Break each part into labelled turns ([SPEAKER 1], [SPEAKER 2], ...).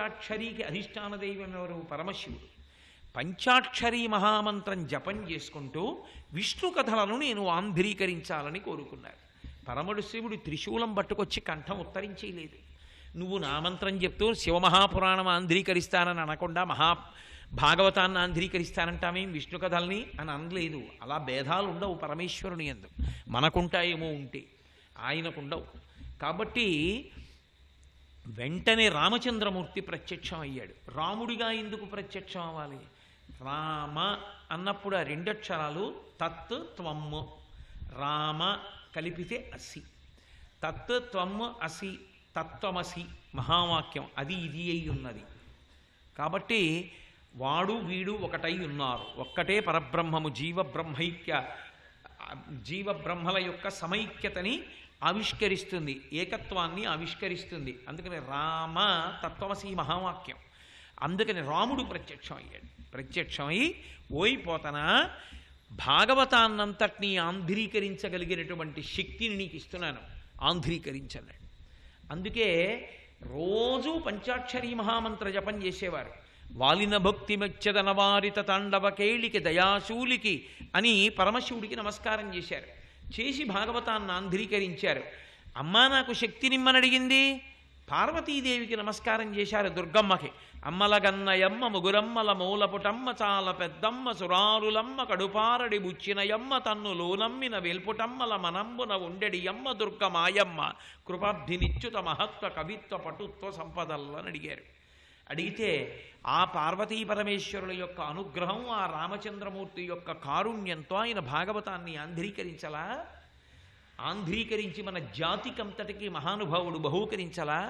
[SPEAKER 1] పంచాక్షరికి అధిష్టాన దైవం ఎవరు? పరమశివుడు. పంచాక్షరీ మహామంత్రం జపం చేసుకుంటూ విష్ణు కథలను నేను ఆంధ్రీకరించాలని కోరుకున్నారు. పరమడు శివుడు త్రిశూలం పట్టుకొచ్చి కంఠం ఉత్తరించేయలేదు. నువ్వు నా మంత్రం చెప్తూ శివమహాపురాణం ఆంధ్రీకరిస్తానని అనకుండా భాగవతాన్ని ఆంధ్రీకరిస్తానంటామేం విష్ణు కథల్ని అని అనలేదు. అలా భేదాలు ఉండవు పరమేశ్వరుని యందు. మనకుంటాయేమో ఉంటే, ఆయనకుండవు. కాబట్టి వెంటనే రామచంద్రమూర్తి ప్రత్యక్షం అయ్యాడు. రాముడిగా ఎందుకు ప్రత్యక్షం అవ్వాలి? రామ అన్నప్పుడు ఆ రెండక్షరాలు తత్ త్వమ్ము, రామ కలిపితే అసి. తత్ త్వమ్ము అసి, తత్వమసి మహావాక్యం అది ఇది అయి ఉన్నది. కాబట్టి వాడు వీడు ఒకటై ఉన్నారు. ఒక్కటే పరబ్రహ్మము. జీవబ్రహ్మల యొక్క సమైక్యతని ఆవిష్కరిస్తుంది, ఏకత్వాన్ని ఆవిష్కరిస్తుంది. అందుకని రామ తత్వమసి మహావాక్యం. అందుకని రాముడు ప్రత్యక్షం అయ్యాడు. ప్రత్యక్షమై ఓయిపోతనా భాగవతాన్నంతటినీ ఆంధ్రీకరించగలిగినటువంటి శక్తిని నీకు ఇస్తున్నాను, ఆంధ్రీకరించన్నాడు. అందుకే రోజూ పంచాక్షరీ మహామంత్ర జపం చేసేవారు. వాలిన భక్తి మెచ్చదన వారిత తాండవ కేళికి దయాశూలికి అని పరమశివుడికి నమస్కారం చేశారు. చేసి భాగవతాన్ని ఆంధ్రీకరించారు. అమ్మా నాకు శక్తినిమ్మని అడిగింది. పార్వతీదేవికి నమస్కారం చేశారు, దుర్గమ్మకి. అమ్మల గన్నయమ్మ ముగురమ్మల మూలపుటమ్మ చాల పెద్దమ్మ సురారులమ్మ కడుపారడి బుచ్చినయమ్మ తన్ను లోనమ్మిన వెల్పుటమ్మల మనంబున ఉండెడి అమ్మ దుర్గమాయమ్మ కృపాబ్ధినిచ్యుత మహత్వ కవిత్వ పటుత్వ సంపదల్లని అడిగారు. అడిగితే ఆ పార్వతీ పరమేశ్వరుల యొక్క అనుగ్రహం, ఆ రామచంద్రమూర్తి యొక్క కారుణ్యంతో ఆయన భాగవతాన్ని ఆంధ్రీకరించలా? ఆంధ్రీకరించి మన జాతికంతటికి మహానుభావుడు బహూకరించలా?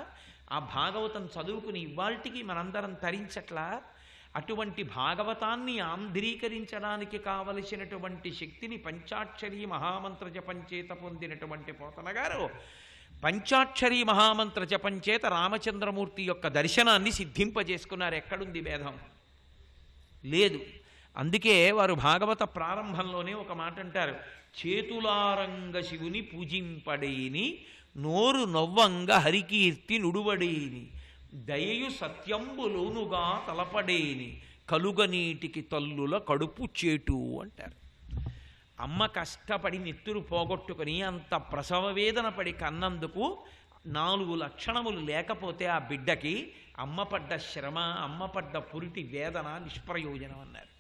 [SPEAKER 1] ఆ భాగవతం చదువుకుని ఇవాల్టికి మనందరం తరించట్లా? అటువంటి భాగవతాన్ని ఆంధ్రీకరించడానికి కావలసినటువంటి శక్తిని పంచాక్షరీ మహామంత్ర జపం చేత పొందినటువంటి పోతన గారు పంచాక్షరీ మహామంత్ర జపం చేత రామచంద్రమూర్తి యొక్క దర్శనాన్ని సిద్ధింపజేసుకున్నారు. ఎక్కడుంది భేదం? లేదు. అందుకే వారు భాగవత ప్రారంభంలోనే ఒక మాట అంటారు, చేతులారంగ శివుని పూజింపడేని నోరు నవ్వంగ హరికీర్తి నుడువడేని దయయు సత్యంబులోనుగా తలపడేని కలుగనీటికి తల్లుల కడుపు చేటు అంటారు. అమ్మ కష్టపడి నెత్తురు పోగొట్టుకుని అంత ప్రసవ వేదన పడి కన్నందుకు 4 లక్షణములు లేకపోతే ఆ బిడ్డకి అమ్మ పడ్డ శ్రమ, అమ్మ పడ్డ పురిటి వేదన నిష్ప్రయోజనం అన్నారు.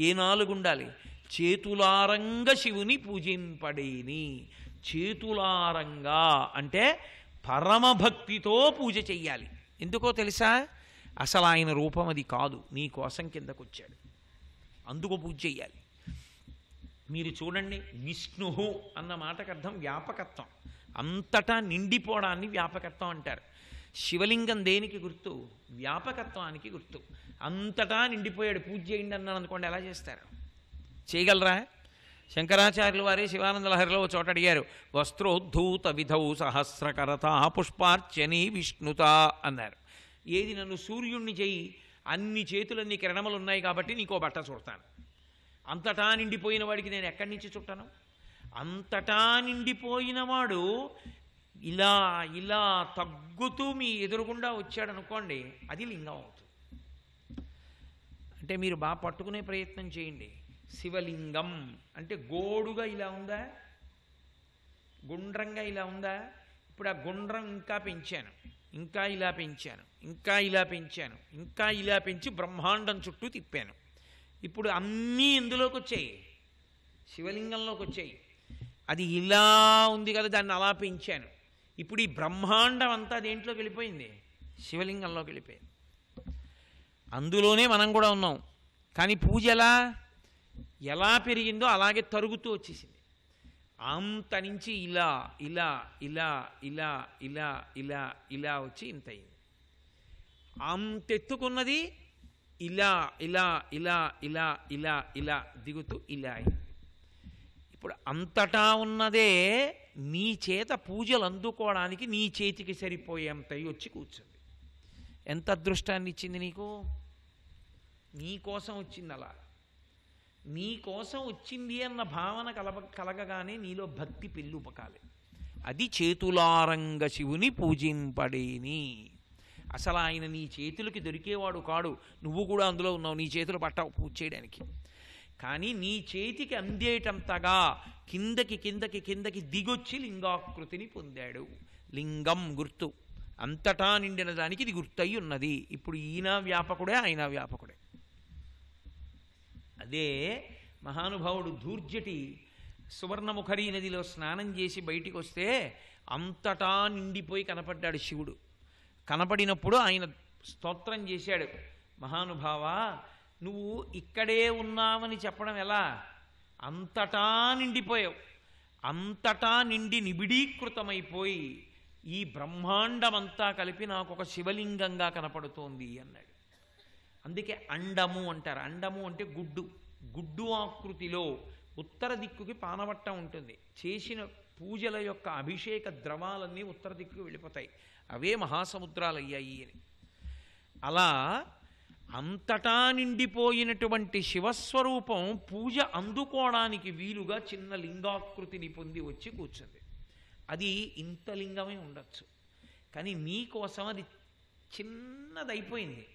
[SPEAKER 1] ఏ 4 ఉండాలి? చేతులారంగ శివుని పూజింపడేని. చేతులారంగా అంటే పరమభక్తితో పూజ చెయ్యాలి. ఎందుకో తెలుసా? అసలు ఆయన రూపం అది కాదు, నీ కోసం కిందకు వచ్చాడు, అందుకు పూజ చెయ్యాలి. మీరు చూడండి, విష్ణు అన్న మాటకు అర్థం వ్యాపకత్వం, అంతటా నిండిపోవడాన్ని వ్యాపకత్వం అంటారు. శివలింగం దేనికి గుర్తు? వ్యాపకత్వానికి గుర్తు. అంతటా నిండిపోయాడు, పూజ చేయండి అన్నాను అనుకోండి, ఎలా చేస్తారు? చేయగలరా? శంకరాచార్యుల వారే శివానంద లహరిలో చోట అడిగారు, వస్త్రోద్ధూత విధౌ సహస్రకరత పుష్పార్చని విష్ణుత అన్నారు. ఏది? నన్ను సూర్యుణ్ణి చెయ్యి, అన్ని చేతులన్నీ కిరణములు ఉన్నాయి కాబట్టి నీకో బట్ట చుడతాను. అంతటా నిండిపోయిన వాడికి నేను ఎక్కడి నుంచి చుట్టాను? అంతటా నిండిపోయినవాడు ఇలా ఇలా తగ్గుతూ మీ ఎదురుగుండా వచ్చాడు అనుకోండి, అది లింగం అవుతుంది. అంటే మీరు బాగా పట్టుకునే ప్రయత్నం చేయండి. శివలింగం అంటే గోడుగా ఇలా ఉందా, గుండ్రంగా ఇలా ఉందా? ఇప్పుడు ఆ గుండ్రం ఇంకా పెంచాను, ఇంకా ఇలా పెంచాను, ఇంకా ఇలా పెంచాను, ఇంకా ఇలా పెంచి బ్రహ్మాండం చుట్టూ తిప్పాను. ఇప్పుడు అన్నీ ఎందులోకి వచ్చాయి? శివలింగంలోకి వచ్చాయి. అది ఇలా ఉంది కదా, దాన్ని అలా పెంచాను. ఇప్పుడు ఈ బ్రహ్మాండం అంతా దేంట్లోకి వెళ్ళిపోయింది? శివలింగంలోకి వెళ్ళిపోయింది. అందులోనే మనం కూడా ఉన్నాం. కానీ పూజ ఎలా పెరిగిందో అలాగే తరుగుతూ వచ్చేసింది. అంత నుంచి ఇలా ఇలా ఇలా ఇలా ఇలా ఇలా ఇలా వచ్చి ఇంత అయింది. అంతెత్తుకున్నది ఇలా ఇలా ఇలా ఇలా ఇలా ఇలా దిగుతూ ఇలా అయింది. ఇప్పుడు అంతటా ఉన్నదే నీ చేత పూజలు అందుకోవడానికి నీ చేతికి సరిపోయేంత వచ్చి కూర్చుంది. ఎంత అదృష్టాన్ని ఇచ్చింది నీకు! నీ కోసం వచ్చింది. అలా నీ కోసం వచ్చింది అన్న భావన కలగగానే నీలో భక్తి పెళ్ళుపకాలి. అది చేతులారంగ శివుని పూజింపడేని. అసలు ఆయన నీ చేతులకి దొరికేవాడు కాడు. నువ్వు కూడా అందులో ఉన్నావు, నీ చేతులు పట్టావు పూజ చేయడానికి. కానీ నీ చేతికి అందేటంతగా కిందకి కిందకి కిందకి దిగొచ్చి లింగాకృతిని పొందాడు. లింగం గుర్తు, అంతటా నిండిన దానికి ఇది గుర్తయి ఉన్నది. ఇప్పుడు ఈయన వ్యాపకుడే, ఆయన వ్యాపకుడే. అదే మహానుభావుడు ధూర్జటి సువర్ణముఖరీ నదిలో స్నానం చేసి బయటికి వస్తే అంతటా నిండిపోయి కనపడ్డాడు శివుడు. కనపడినప్పుడు ఆయన స్తోత్రం చేశాడు, మహానుభావా నువ్వు ఇక్కడే ఉన్నావని చెప్పడం ఎలా, అంతటా నిండిపోయావు, అంతటా నిండి నిబిడీకృతమైపోయి ఈ బ్రహ్మాండమంతా కలిపి నాకు ఒక శివలింగంగా కనపడుతోంది అన్నాడు. అందుకే అండము అంటారు. అండము అంటే గుడ్డు, గుడ్డు ఆకృతిలో ఉత్తర దిక్కుకి పానవట్టం ఉంటుంది. చేసిన పూజల యొక్క అభిషేక ద్రవాలన్నీ ఉత్తర దిక్కుకు వెళ్ళిపోతాయి, అవే మహాసముద్రాలు అయ్యాయి అని. అలా అంతటా నిండిపోయినటువంటి శివస్వరూపం పూజ అందుకోవడానికి వీలుగా చిన్న లింగాకృతిని పొంది వచ్చి కూర్చుంది. అది ఇంత లింగమే ఉండొచ్చు, కానీ మీకోసం అది చిన్నదైపోయింది.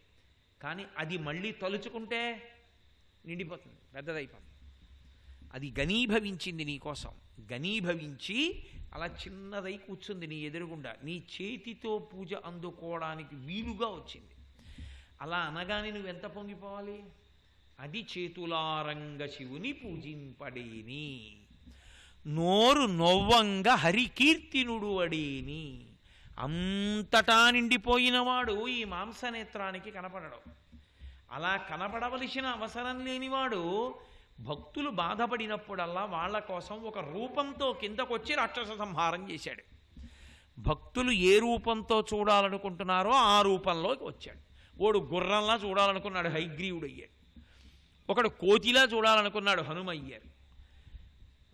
[SPEAKER 1] కానీ అది మళ్ళీ తలుచుకుంటే నిండిపోతుంది, పెద్దదైపోతుంది. అది ఘనీభవించింది నీకోసం, ఘనీభవించి అలా చిన్నదై కూర్చుంది నీ ఎదురుగుండా, నీ చేతితో పూజ అందుకోవడానికి వీలుగా వచ్చింది. అలా అనగానే నువ్వెంత పొంగిపోవాలి. అది చేతులారంగ శివుని పూజింపడేని, నోరు నొవ్వంగ హరికీర్తినుడు అడేని. అంతటా నిండిపోయినవాడు ఈ మాంసనేత్రానికి కనపడడం. అలా కనపడవలసిన అవసరం లేనివాడు భక్తులు బాధపడినప్పుడల్లా వాళ్ళ కోసం ఒక రూపంతో కిందకొచ్చి రాక్షస సంహారం చేశాడు. భక్తులు ఏ రూపంతో చూడాలనుకుంటున్నారో ఆ రూపంలోకి వచ్చాడు. ఓడు గుర్రంలా చూడాలనుకున్నాడు, హైగ్రీవుడు అయ్యాడు. ఒకడు కోతిలా చూడాలనుకున్నాడు, హనుమయ్యారు.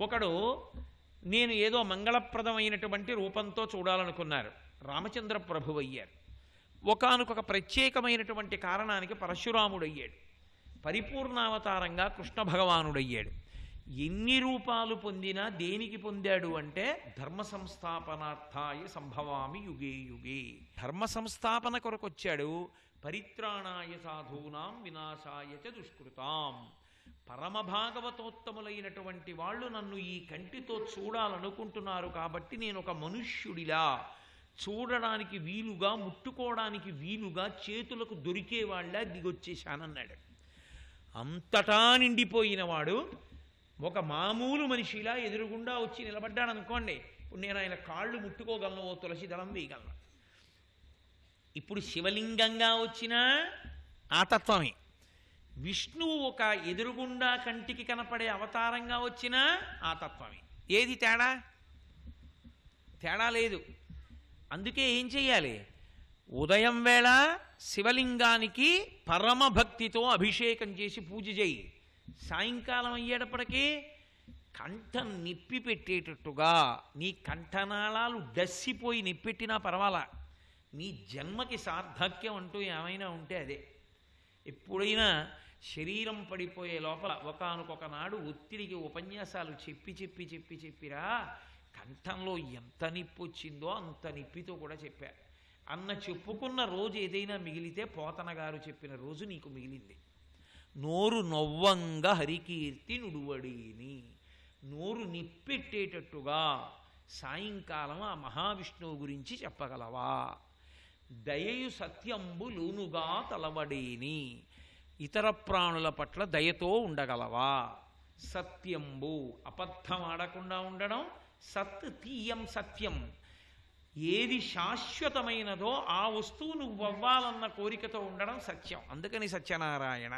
[SPEAKER 1] ఒకడు నేను ఏదో మంగళప్రదమైనటువంటి రూపంతో చూడాలనుకున్నారు, రామచంద్ర ప్రభువు అయ్యారు. ఒకానొక ప్రత్యేకమైనటువంటి కారణానికి పరశురాముడయ్యాడు. పరిపూర్ణావతారంగా కృష్ణ భగవానుడయ్యాడు. ఎన్ని రూపాలు పొందినా దేనికి పొందాడు అంటే ధర్మ సంస్థాపనార్థాయ సంభవామి యుగే యుగే. ధర్మ సంస్థాపన కొరకొచ్చాడు. పరిత్రాణాయ సాధూనాం వినాశాయ చ దుష్కృతాం. పరమభాగవతోత్తములైనటువంటి వాళ్ళు నన్ను ఈ కంటితో చూడాలనుకుంటున్నారు కాబట్టి నేను ఒక మనుష్యుడిలా చూడడానికి వీలుగా, ముట్టుకోవడానికి వీలుగా చేతులకు దొరికేవాళ్ళ దిగొచ్చేశానన్నాడు. అంతటా నిండిపోయినవాడు ఒక మామూలు మనిషిలా ఎదురుగుండా వచ్చి నిలబడ్డాడు అనుకోండి. ఇప్పుడు నేను ఆయన కాళ్ళు ముట్టుకోగలను, ఓ తులసి దళం వేయగలను. ఇప్పుడు శివలింగంగా వచ్చినా ఆ తత్వమే, విష్ణువు ఒక ఎదురుగుండా కంటికి కనపడే అవతారంగా వచ్చినా ఆ తత్వమే. ఏది తేడా? తేడా లేదు. అందుకే ఏం చెయ్యాలి? ఉదయం వేళ శివలింగానికి పరమభక్తితో అభిషేకం చేసి పూజ చేయి. సాయంకాలం అయ్యేటప్పటికీ కంఠం నిప్పి పెట్టేటట్టుగా, నీ కంఠనాళాలు డస్సిపోయి నిప్పెట్టినా పర్వాలా, నీ జన్మకి సార్థక్యం అంటూ ఏమైనా ఉంటే అదే. ఎప్పుడైనా శరీరం పడిపోయే లోపల ఒకానొక నాడు ఒత్తిడికి ఉపన్యాసాలు చెప్పి చెప్పి చెప్పి చెప్పిరా కంఠంలో ఎంత నిప్పు వచ్చిందో అంత నిప్పితో కూడా చెప్పా అన్న చెప్పుకున్న రోజు ఏదైనా మిగిలితే పోతన గారు చెప్పిన రోజు నీకు మిగిలింది. నోరు నొవ్వంగా హరికీర్తి నుడువడేని, నోరు నిప్పెట్టేటట్టుగా సాయంకాలం ఆ మహావిష్ణువు గురించి చెప్పగలవా? దయయు సత్యంబు లోనుగా తలవడేని, ఇతర ప్రాణుల పట్ల దయతో ఉండగలవా? సత్యంబు, అబద్ధం ఆడకుండా ఉండడం. సత్ తీయం సత్యం, ఏది శాశ్వతమైనదో ఆ వస్తువు నువ్వు అవ్వాలన్న కోరికతో ఉండడం సత్యం. అందుకని సత్యనారాయణ.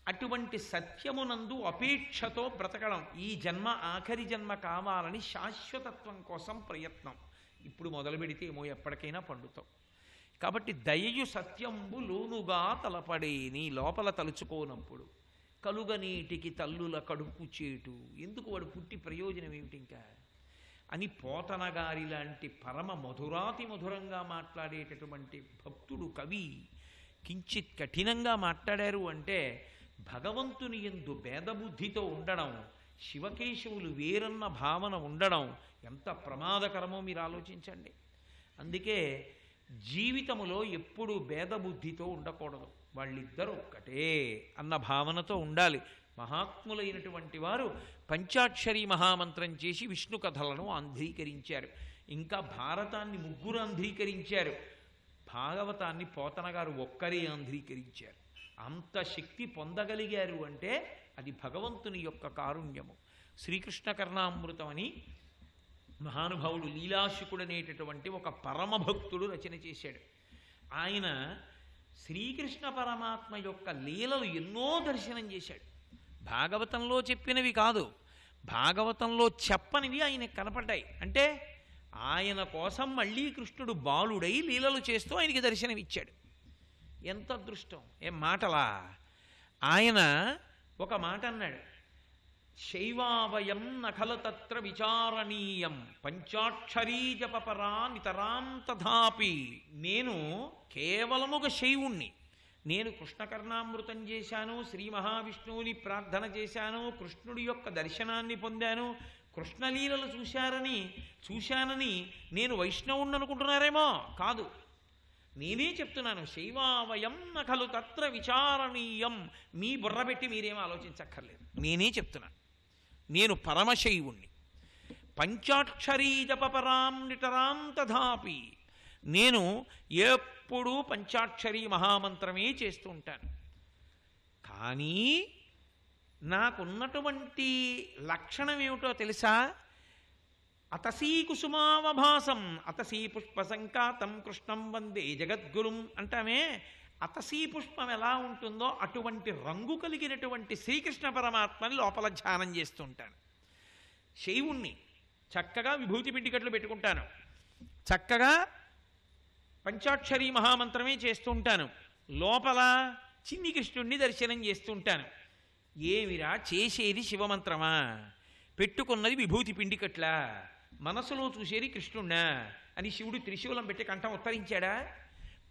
[SPEAKER 1] అటువంటి సత్యమునందు అపేక్షతో బ్రతకడం, ఈ జన్మ ఆఖరి జన్మ కావాలని శాశ్వతత్వం కోసం ప్రయత్నం. ఇప్పుడు మొదలు పెడితే ఏమో ఎప్పటికైనా పండుతావు. కాబట్టి దయయు సత్యంబు లోనుగా తలపడేని, లోపల తలుచుకోనప్పుడు. కలుగనీటికి తల్లుల కడుపు చేటు, ఎందుకు వాడు పుట్టి ప్రయోజనం ఏమిటి ఇంకా అని పోతన గారి లాంటి పరమ మధురాతి మధురంగా మాట్లాడేటటువంటి భక్తుడు, కవి కించిత్ కఠినంగా మాట్లాడారు అంటే భగవంతుని యందు భేదబుద్ధితో ఉండడం, శివకేశవులు వేరన్న భావన ఉండడం ఎంత ప్రమాదకరమో మీరు ఆలోచించండి. అందుకే జీవితములో ఎప్పుడూ భేదబుద్ధితో ఉండకూడదు, వాళ్ళిద్దరూ ఒక్కటే అన్న భావనతో ఉండాలి. మహాత్ములైనటువంటి వారు పంచాక్షరీ మహామంత్రం చేసి విష్ణు కథలను ఆంధ్రీకరించారు. ఇంకా భారతాన్ని ముగ్గురు ఆంధ్రీకరించారు, భాగవతాన్ని పోతన గారు ఒక్కరే ఆంధ్రీకరించారు. అంత శక్తి పొందగలిగారు అంటే అది భగవంతుని యొక్క కారుణ్యము. శ్రీకృష్ణ కర్ణామృతం అని మహానుభావుడు లీలాశుకుడు అనేటటువంటి ఒక పరమభక్తుడు రచన చేశాడు. ఆయన శ్రీకృష్ణ పరమాత్మ యొక్క లీలలు ఎన్నో దర్శనం చేశాడు. భాగవతంలో చెప్పినవి కాదు, భాగవతంలో చెప్పనివి ఆయనకు కనపడ్డాయి. అంటే ఆయన కోసం మళ్ళీ కృష్ణుడు బాలుడై లీలలు చేస్తూ ఆయనకి దర్శనమిచ్చాడు. ఎంత అదృష్టం! ఏం మాటలా! ఆయన ఒక మాట అన్నాడు, శైవావయం నఖల తత్ర విచారణీయం పంచాక్షరీ జపపరా నితరాం తథాపి. నేను కేవలముగ శైవుణ్ణి, నేను కృష్ణకర్ణామృతం చేశాను, శ్రీ మహావిష్ణువుని ప్రార్థన చేశాను, కృష్ణుడి యొక్క దర్శనాన్ని పొందాను, కృష్ణలీలలు చూశానని నేను వైష్ణవుణ్ణి అనుకుంటున్నారేమో. కాదు, నేనే చెప్తున్నాను, శైవావయం నఖలు తత్ర విచారణీయం. మీ బుర్ర పెట్టి మీరేమో ఆలోచించక్కర్లేదు, నేనే చెప్తున్నాను. నేను పరమశైవుణ్ణి. పంచాక్షరీ జపపరాం నిటరాం తథాపి. నేను ఎప్పుడూ పంచాక్షరీ మహామంత్రమే చేస్తూ ఉంటాను. కానీ నాకున్నటువంటి లక్షణం ఏమిటో తెలుసా? అతసీ కుసుమావభాసం అతసీ పుష్ప సంకాతం కృష్ణం వందే జగద్గురుం అంటామే. అతసీ పుష్పం ఎలా ఉంటుందో అటువంటి రంగు కలిగినటువంటి శ్రీకృష్ణ పరమాత్మని లోపల ధ్యానం చేస్తూ ఉంటాను. శైవుణ్ణి, చక్కగా విభూతి పిండికట్లు పెట్టుకుంటాను, చక్కగా పంచాక్షరీ మహామంత్రమే చేస్తూ ఉంటాను, లోపల చిన్ని కృష్ణుణ్ణి దర్శనం చేస్తూ ఉంటాను. ఏమిరా చేసేది శివమంత్రమా, పెట్టుకున్నది విభూతి పిండికట్లా, మనసులో చూసేది కృష్ణుణ్ణా అని శివుడు త్రిశూలం పెట్టి కంఠం ఉత్తరించాడా?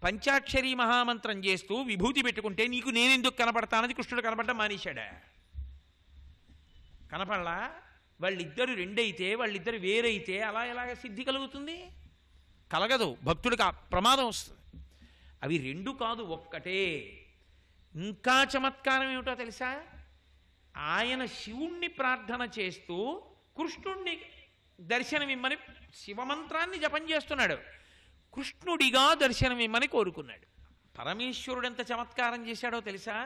[SPEAKER 1] పంచాక్షరీ మహామంత్రం చేస్తూ విభూతి పెట్టుకుంటే నీకు నేనెందుకు కనపడతానది కృష్ణుడు కనపడ్డం మానేశాడా? కనపడలా? వాళ్ళిద్దరు రెండైతే, వాళ్ళిద్దరు వేరైతే అలా ఎలాగ సిద్ధి కలుగుతుంది? కలగదు, భక్తుడికి ప్రమాదం వస్తుంది. అవి రెండు కాదు, ఒక్కటే. ఇంకా చమత్కారం ఏమిటో తెలుసా? ఆయన శివుణ్ణి ప్రార్థన చేస్తూ కృష్ణుణ్ణి దర్శనమిమ్మని శివమంత్రాన్ని జపం చేస్తున్నాడు, కృష్ణుడిగా దర్శనమిమ్మని కోరుకున్నాడు. పరమేశ్వరుడు ఎంత చమత్కారం చేశాడో తెలుసా?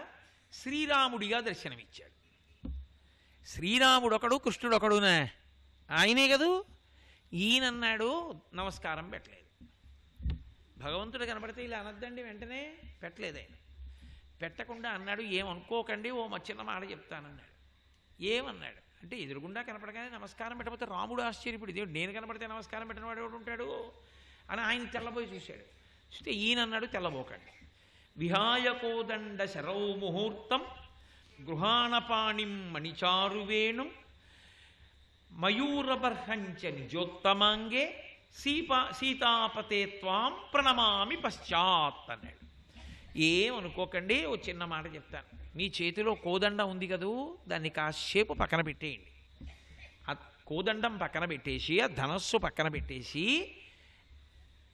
[SPEAKER 1] శ్రీరాముడిగా దర్శనమిచ్చాడు. శ్రీరాముడు ఒకడు, కృష్ణుడు ఒకడునా? ఆయనే కదూ. ఈయనన్నాడు నమస్కారం పెట్టలేదు. భగవంతుడు కనబడితే ఇలా అనద్దండి, వెంటనే పెట్టలేదు. ఆయన పెట్టకుండా అన్నాడు, ఏమనుకోకండి, ఓ చిన్న మాట చెప్తానన్నాడు. ఏమన్నాడు అంటే, ఎదురుగుండా కనపడగానే నమస్కారం పెట్టకపోతే రాముడు ఆశ్చర్యపడి, దేవుడు నేను కనపడితే నమస్కారం పెట్టిన వాడు ఎవడు ఉంటాడు అని ఆయన తెల్లబోయి చూశాడు. చూస్తే ఈయనన్నాడు, తెల్లబోకండి. విహాయకోదండ శరౌ ముహూర్తం గృహాణపాణిం మణిచారువేణుం మయూరబర్హంచ నిజోత్తమాంగే సీతాపతే త్వాం ప్రణమామి పశ్చాత్ అన్నాడు. ఏమనుకోకండి, ఓ చిన్న మాట చెప్తాను. మీ చేతిలో కోదండ ఉంది కదూ, దాన్ని కాసేపు పక్కన పెట్టేయండి. ఆ కోదండం పక్కన పెట్టేసి, ఆ ధనస్సు పక్కన పెట్టేసి,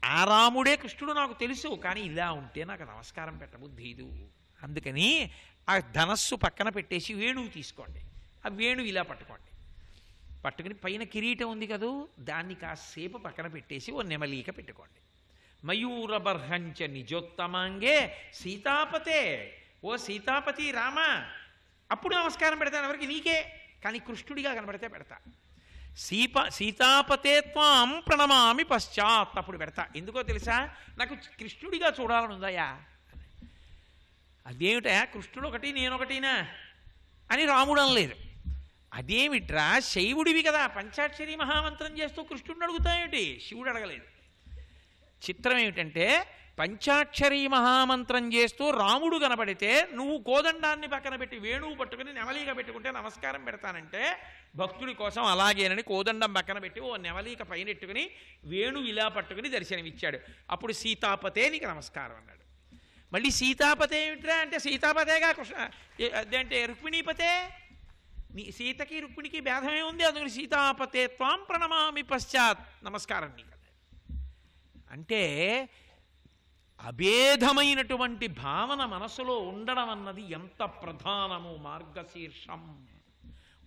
[SPEAKER 1] ఆ రాముడే కృష్ణుడు నాకు తెలుసు, కానీ ఇలా ఉంటే నాకు నమస్కారం పెట్టబుద్ధీదు. అందుకని ఆ ధనస్సు పక్కన పెట్టేసి వేణువు తీసుకోండి. ఆ వేణువు ఇలా పట్టుకోండి. పట్టుకుని పైన కిరీటం ఉంది కదూ, దాన్ని కాసేపు పక్కన పెట్టేసి ఓ నెమలీక పెట్టుకోండి. మయూరబర్హంచ నిజోత్తమాంగే సీతాపతే, ఓ సీతాపతి రామ, అప్పుడు నమస్కారం పెడతాను. ఎవరికి? నీకే. కానీ కృష్ణుడిగా కనబడితే పెడతా. సీతాపతే త్వాం ప్రణమామి పశ్చాత్, అప్పుడు పెడతా. ఎందుకో తెలుసా? నాకు కృష్ణుడిగా చూడాలని ఉందయా. అదేమిటా, కృష్ణుడు ఒకటి నేనొకటినా అని రాముడు అనలేదు. అదేమిట్రా, శైవుడివి కదా, పంచాక్షరి మహామంత్రం చేస్తూ కృష్ణుడిని అడుగుతాయేమిటి? శివుడు అడగలేదు. చిత్రం ఏమిటంటే, పంచాక్షరీ మహామంత్రం చేస్తూ రాముడు కనబడితే నువ్వు కోదండాన్ని పక్కన పెట్టి వేణువు పట్టుకుని నెమలీక పెట్టుకుంటే నమస్కారం పెడతానంటే, భక్తుడి కోసం అలాగేనని కోదండం పక్కన పెట్టి ఓ నెమలీక పైన ఎట్టుకుని వేణువు ఇలా పట్టుకుని దర్శనమిచ్చాడు. అప్పుడు సీతాపతే నీకు నమస్కారం అన్నాడు. మళ్ళీ సీతాపతే ఏమిట్రా అంటే, సీతాపతేగా కృష్ణ అదేంటే రుక్మిణీపతే, నీ సీతకి రుక్మిణికి భేదమే ఉంది, అందుకని సీతాపతే త్వాం ప్రణమామి పశ్చాత్, నమస్కారం నీకు. అంటే అభేదమైనటువంటి భావన మనసులో ఉండడం అన్నది ఎంత ప్రధానము. మార్గశీర్షం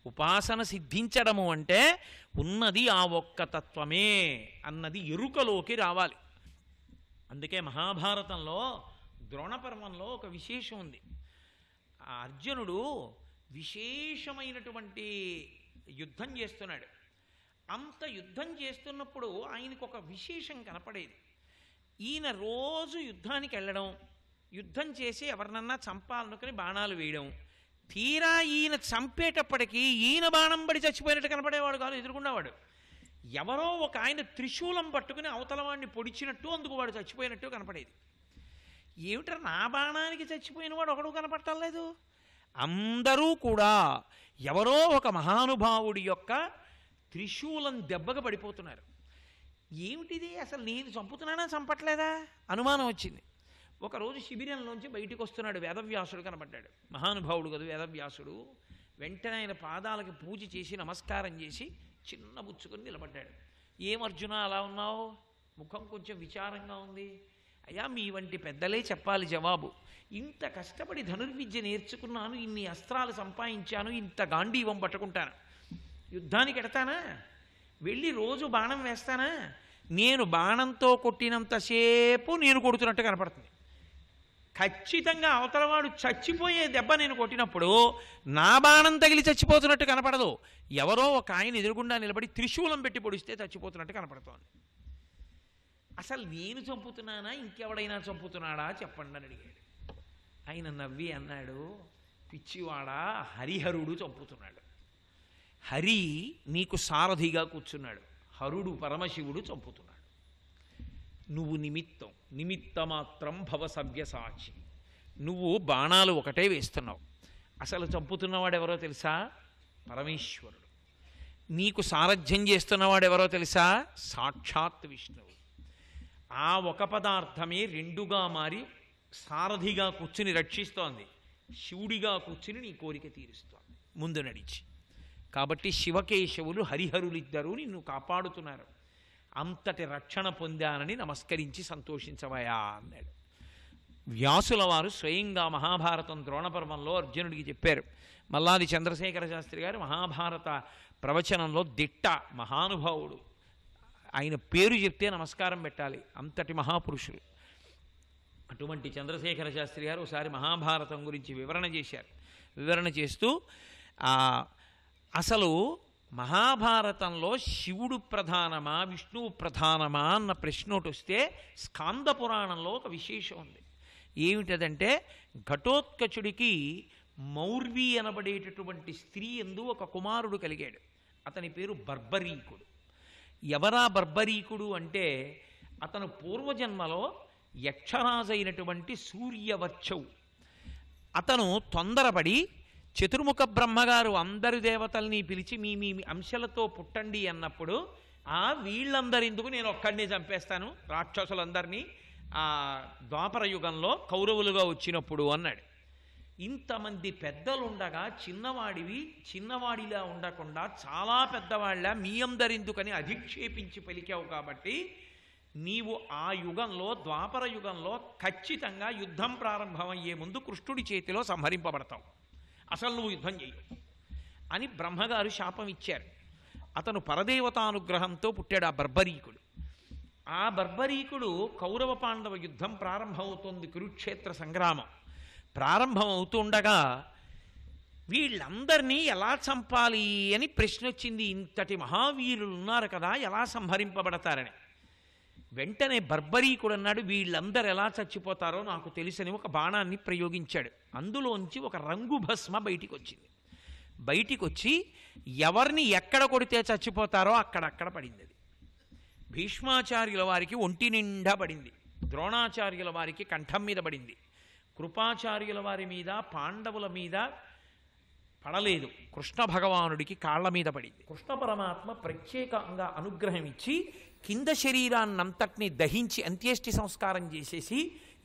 [SPEAKER 1] ఉపాసన సిద్ధించడము అంటే ఉన్నది ఆ ఒక్క తత్వమే అన్నది ఎరుకలోకి రావాలి. అందుకే మహాభారతంలో ద్రోణపర్వంలో ఒక విశేషం ఉంది. ఆ అర్జునుడు విశేషమైనటువంటి యుద్ధం చేస్తున్నాడు. అంత యుద్ధం చేస్తున్నప్పుడు ఆయనకు ఒక విశేషం కనపడేది. ఈయన రోజు యుద్ధానికి వెళ్ళడం, యుద్ధం చేసి ఎవరినన్నా చంపాలనుకుని బాణాలు వేయడం, తీరా ఈయన చంపేటప్పటికీ ఈయన బాణం పడి చచ్చిపోయినట్టు కనపడేవాడు కాదు, ఎదుర్కొన్నవాడు. ఎవరో ఒక ఆయన త్రిశూలం పట్టుకుని అవతల వాడిని పొడిచినట్టు అందుకు వాడు చచ్చిపోయినట్టు కనపడేది. ఏమిటో నా బాణానికి చచ్చిపోయిన వాడు ఒకడు కనపడలేదు. అందరూ కూడా ఎవరో ఒక మహానుభావుడి యొక్క త్రిశూలం దెబ్బగా పడిపోతున్నారు. ఏమిటిది, అసలు నేను చంపుతున్నానా చంపట్లేదా అనుమానం వచ్చింది. ఒకరోజు శిబిరంలోంచి బయటికి వస్తున్నాడు వేదవ్యాసుడు కనబడ్డాడు. మహానుభావుడు కదా వేదవ్యాసుడు. వెంటనే ఆయన పాదాలకి పూజ చేసి నమస్కారం చేసి చిన్న బుచ్చుకొని నిలబడ్డాడు. ఏం అర్జున అలా ఉన్నావు, ముఖం కొంచెం విచారంగా ఉంది. అయ్యా మీ వంటి పెద్దలే చెప్పాలి జవాబు. ఇంత కష్టపడి ధనుర్విద్య నేర్చుకున్నాను, ఇన్ని అస్త్రాలు సంపాదించాను, ఇంత గాంధీవం పట్టుకుంటాను, యుద్ధానికి ఎడతానా, వెళ్ళి రోజు బాణం వేస్తానా? నేను బాణంతో కొట్టినంతసేపు నేను కొడుతున్నట్టు కనపడుతుంది. ఖచ్చితంగా అవతలవాడు చచ్చిపోయే దెబ్బ నేను కొట్టినప్పుడు నా బాణం తగిలి చచ్చిపోతున్నట్టు కనపడదు. ఎవరో ఒక ఆయన ఎదురుగుండా నిలబడి త్రిశూలం పెట్టి పొడిస్తే చచ్చిపోతున్నట్టు కనపడుతోంది. అసలు నేను చంపుతున్నానా ఇంకెవడైనా చంపుతున్నాడా చెప్పండి అని అడిగాడు. ఆయన నవ్వి అన్నాడు, పిచ్చివాడా, హరిహరుడు చంపుతున్నాడు. హరి నీకు సారథిగా కూర్చున్నాడు, హరుడు పరమశివుడు చంపుతున్నాడు. నువ్వు నిమిత్తమాత్రం భవ సవ్యసాచి. నువ్వు బాణాలు ఒకటే వేస్తున్నావు. అసలు చంపుతున్నవాడు ఎవరో తెలుసా? పరమేశ్వరుడు. నీకు సారథ్యం చేస్తున్నవాడు ఎవరో తెలుసా? సాక్షాత్ విష్ణువు. ఆ ఒక పదార్థమే రెండుగా మారి సారథిగా కూర్చుని రక్షిస్తోంది, శివుడిగా కూర్చుని నీ కోరిక తీరుస్తోంది ముందు నడిచి. కాబట్టి శివకేశవులు హరిహరులిద్దరూ నిన్ను కాపాడుతున్నారు. అంతటి రక్షణ పొందానని నమస్కరించి సంతోషించవయా అన్నాడు. వ్యాసుల వారు స్వయంగా మహాభారతం ద్రోణపర్వంలో అర్జునుడికి చెప్పారు. మల్లాది చంద్రశేఖర శాస్త్రి గారు మహాభారత ప్రవచనంలో దిట్ట మహానుభావుడు. ఆయన పేరు చెప్తే నమస్కారం పెట్టాలి, అంతటి మహాపురుషులు. అటువంటి చంద్రశేఖర శాస్త్రి గారు ఒకసారి మహాభారతం గురించి వివరణ చేశారు. వివరణ చేస్తూ అసలు మహాభారతంలో శివుడు ప్రధానమా విష్ణువు ప్రధానమా అన్న ప్రశ్న ఒకటి వస్తే స్కాంద పురాణంలో ఒక విశేషం ఉంది. ఏమిటదంటే ఘటోత్కచుడికి మౌర్వి అనబడేటటువంటి స్త్రీ యందు ఒక కుమారుడు కలిగాడు. అతని పేరు బర్బరీకుడు. ఎవరా బర్బరీకుడు అంటే అతను పూర్వజన్మలో యక్షరాజైనటువంటి సూర్యవర్చవు. అతను తొందరపడి చతుర్ముఖ బ్రహ్మగారు అందరి దేవతల్ని పిలిచి మీ మీ అంశలతో పుట్టండి అన్నప్పుడు వీళ్ళందరెందుకు, నేను ఒక్కడినే చంపేస్తాను రాక్షసులందరినీ ద్వాపర యుగంలో కౌరవులుగా వచ్చినప్పుడు అన్నాడు. ఇంతమంది పెద్దలుండగా చిన్నవాడిలా ఉండకుండా చాలా పెద్దవాళ్ళ మీ అందరెందుకని అధిక్షేపించి పలికావు. కాబట్టి నీవు ఆ యుగంలో ద్వాపర యుగంలో ఖచ్చితంగా యుద్ధం ప్రారంభమయ్యే ముందు కృష్ణుడి చేతిలో సంహరింపబడతావు, అసలు నువ్వు యుద్ధం చేయవు అని బ్రహ్మగారు శాపం ఇచ్చారు. అతను పరదేవతానుగ్రహంతో పుట్టాడు ఆ బర్బరీకుడు. ఆ బర్బరీకుడు కౌరవ పాండవ యుద్ధం ప్రారంభమవుతోంది, కురుక్షేత్ర సంగ్రామం ప్రారంభమవుతుండగా వీళ్ళందరినీ ఎలా చంపాలి అని ప్రశ్న వచ్చింది. ఇంతటి మహావీరులు ఉన్నారు కదా, ఎలా సంహరింపబడతారని. వెంటనే బర్బరీకుడు అన్నాడు, వీళ్ళందరూ ఎలా చచ్చిపోతారో నాకు తెలుసని ఒక బాణాన్ని ప్రయోగించాడు. అందులోంచి ఒక రంగు భస్మ బయటికి వచ్చింది. బయటికి వచ్చి ఎవరిని ఎక్కడ కొడితే చచ్చిపోతారో అక్కడక్కడ పడింది. అది భీష్మాచార్యుల వారికి ఒంటి నిండా పడింది, ద్రోణాచార్యుల వారికి కంఠం మీద పడింది, కృపాచార్యుల వారి మీద పాండవుల మీద పడలేదు, కృష్ణ భగవానుడికి కాళ్ల మీద పడింది. కృష్ణ పరమాత్మ ప్రత్యేకంగా అనుగ్రహం ఇచ్చి కింద శరీరాన్నంతటినీ దహించి అంత్యేష్టి సంస్కారం చేసేసి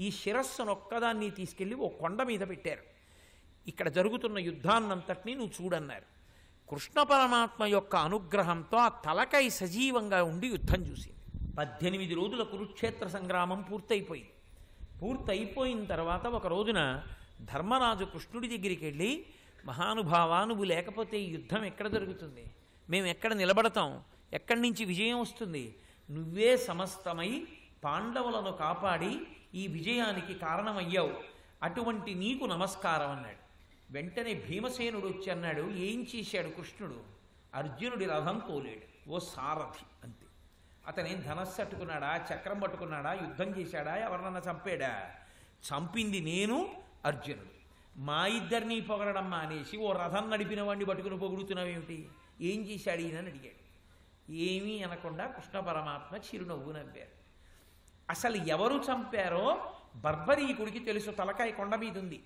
[SPEAKER 1] ఈ శిరస్సునొక్కదాన్ని తీసుకెళ్ళి ఓ కొండ మీద పెట్టారు. ఇక్కడ జరుగుతున్న యుద్ధాన్నంతటినీ నువ్వు చూడన్నారు. కృష్ణ పరమాత్మ యొక్క అనుగ్రహంతో ఆ తలకై సజీవంగా ఉండి యుద్ధం చూసింది. 18 రోజుల కురుక్షేత్ర సంగ్రామం పూర్తయిపోయింది. పూర్తయిపోయిన తర్వాత ఒక రోజున ధర్మరాజు కృష్ణుడి దగ్గరికి వెళ్ళి, మహానుభావా, నువ్వు లేకపోతే ఈ యుద్ధం ఎక్కడ జరుగుతుంది? మేము ఎక్కడ నిలబడతాం? ఎక్కడి నుంచి విజయం వస్తుంది? నువ్వే సమస్తమై పాండవులను కాపాడి ఈ విజయానికి కారణమయ్యావు. అటువంటి నీకు నమస్కారం అన్నాడు. వెంటనే భీమసేనుడు వచ్చి అన్నాడు, ఏం చేశాడు కృష్ణుడు? అర్జునుడి రథం తోలేడు, ఓ సారథి అంతే. అతనేం ధనస్సు పట్టుకున్నాడా, చక్రం పట్టుకున్నాడా, యుద్ధం చేశాడా, ఎవరినన్నా చంపాడా? చంపింది నేను, అర్జునుడు. మా ఇద్దరినీ పొగడడం మానేసి ఓ రథం నడిపిన వాడిని పట్టుకుని పొగుడుతున్నావేమిటి? ఏం చేశాడు ఈయన అని అడిగాడు. ఏమీ అనకుండా కృష్ణ పరమాత్మ చిరునవ్వు నవ్వారు. అసలు ఎవరు చంపారో బర్బరీకుడికి తెలుసు, తలకాయ కొండ మీద ఉంది.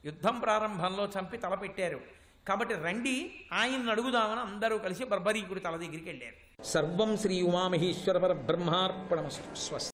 [SPEAKER 1] యుద్ధం ప్రారంభంలో చంపి తల పెట్టారు కాబట్టి రండి ఆయన్ని అడుగుదామని అందరూ కలిసి బర్బరీకుడి తల దగ్గరికి వెళ్ళారు. సర్వం శ్రీ ఉమామహేశ్వర పరబ్రహ్మార్పణమస్తు. స్వస్తి.